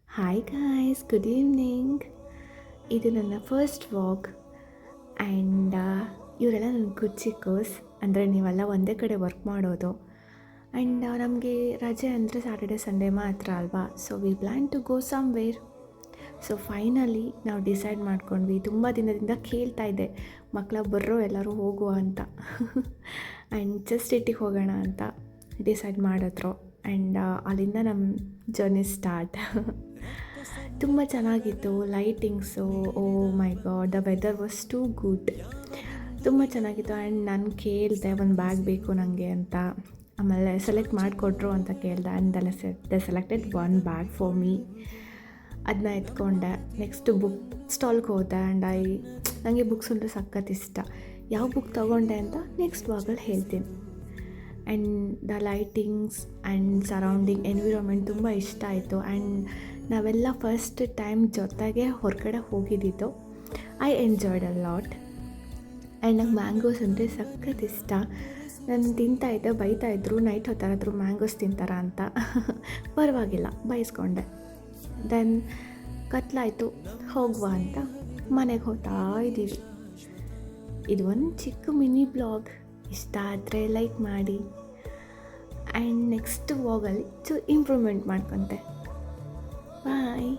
Hi guys, good evening. ಇದು ನನ್ನ first walk and ಇವರೆಲ್ಲ ನನ್ನ ಕುಚಿಕೋಸ್. ಅಂದರೆ ನೀವೆಲ್ಲ ಒಂದೇ ಕಡೆ ವರ್ಕ್ ಮಾಡೋದು ಆ್ಯಂಡ್ ನಮಗೆ ರಜೆ ಅಂದರೆ ಸ್ಯಾಟರ್ಡೆ ಸಂಡೇ ಮಾತ್ರ ಅಲ್ವಾ. So we plan to go somewhere. So finally ನಾವು ಡಿಸೈಡ್ ಮಾಡ್ಕೊಂಡ್ವಿ. ತುಂಬ ದಿನದಿಂದ ಕೇಳ್ತಾ ಇದ್ದೆ, ಮಕ್ಕಳ ಬರ್ರೋ ಎಲ್ಲರೂ ಹೋಗುವ ಅಂತ. ಆ್ಯಂಡ್ ಜಸ್ಟ್ ಇಟ್ಟಿಗೆ ಹೋಗೋಣ ಅಂತ ಡಿಸೈಡ್ ಮಾಡಿದ್ರು. ಆ್ಯಂಡ್ ಅಲ್ಲಿಂದ ನಮ್ಮ ಜರ್ನಿ ಸ್ಟಾರ್ಟ್. ತುಂಬ ಚೆನ್ನಾಗಿತ್ತು. Lightings, oh my God, the weather was too good. ತುಂಬ ಚೆನ್ನಾಗಿತ್ತು. ಆ್ಯಂಡ್ ನಾನು ಕೇಳಿದೆ ಒಂದು ಬ್ಯಾಗ್ ಬೇಕು ನನಗೆ ಅಂತ. ಆಮೇಲೆ ಸೆಲೆಕ್ಟ್ ಮಾಡಿಕೊಟ್ರು ಅಂತ ಕೇಳಿದೆ. And the selected one bag for me. ಅದನ್ನ ಎತ್ಕೊಂಡೆ. ನೆಕ್ಸ್ಟು ಬುಕ್ ಸ್ಟಾಲ್ಗೆ ಹೋದೆ. ಆ್ಯಂಡ್ ನನಗೆ ಬುಕ್ಸ್ ಅಂದರೆ ಸಖತ್ ಇಷ್ಟ. ಯಾವ ಬುಕ್ ತೊಗೊಂಡೆ ಅಂತ ನೆಕ್ಸ್ಟ್ ವಾಗಲ್ಲಿ ಹೇಳ್ತೀನಿ. And the lightings and surrounding environment ತುಂಬ ಇಷ್ಟ ಆಯಿತು. ಆ್ಯಂಡ್ ನಾವೆಲ್ಲ ಫಸ್ಟ್ ಟೈಮ್ ಜೊತೆಗೆ ಹೊರಗಡೆ ಹೋಗಿದ್ದಿದ್ದು. I enjoyed a lot. And ನಂಗೆ ಮ್ಯಾಂಗೋಸ್ ಅಂದರೆ ಸಖತ್ ಇಷ್ಟ. ನಾನು ತಿಂತಾಯಿದ್ದೆ, ಬೈತಾಯಿದ್ರು ನೈಟ್ ಹೊತ್ತಾರಾದ್ರು ಮ್ಯಾಂಗೋಸ್ ತಿಂತಾರ ಅಂತ. ಪರವಾಗಿಲ್ಲ, ಬಯಸ್ಕೊಂಡೆ. ದೆನ್ ಕತ್ಲಾಯಿತು, ಹೋಗುವ ಅಂತ ಮನೆಗೆ ಹೋಗ್ತಾ ಇದ್ದೀವಿ. ಇದು ಒಂದು ಚಿಕ್ಕ ಮಿನಿ ಬ್ಲಾಗ್. ಇಷ್ಟ ಆದರೆ ಲೈಕ್ ಮಾಡಿ. ಆ್ಯಂಡ್ ನೆಕ್ಸ್ಟ್ ವ್ಲಾಗಲ್ಲಿ ಇಂಪ್ರೂವ್ಮೆಂಟ್ ಮಾಡ್ಕೊತೆ. ಬಾಯ್.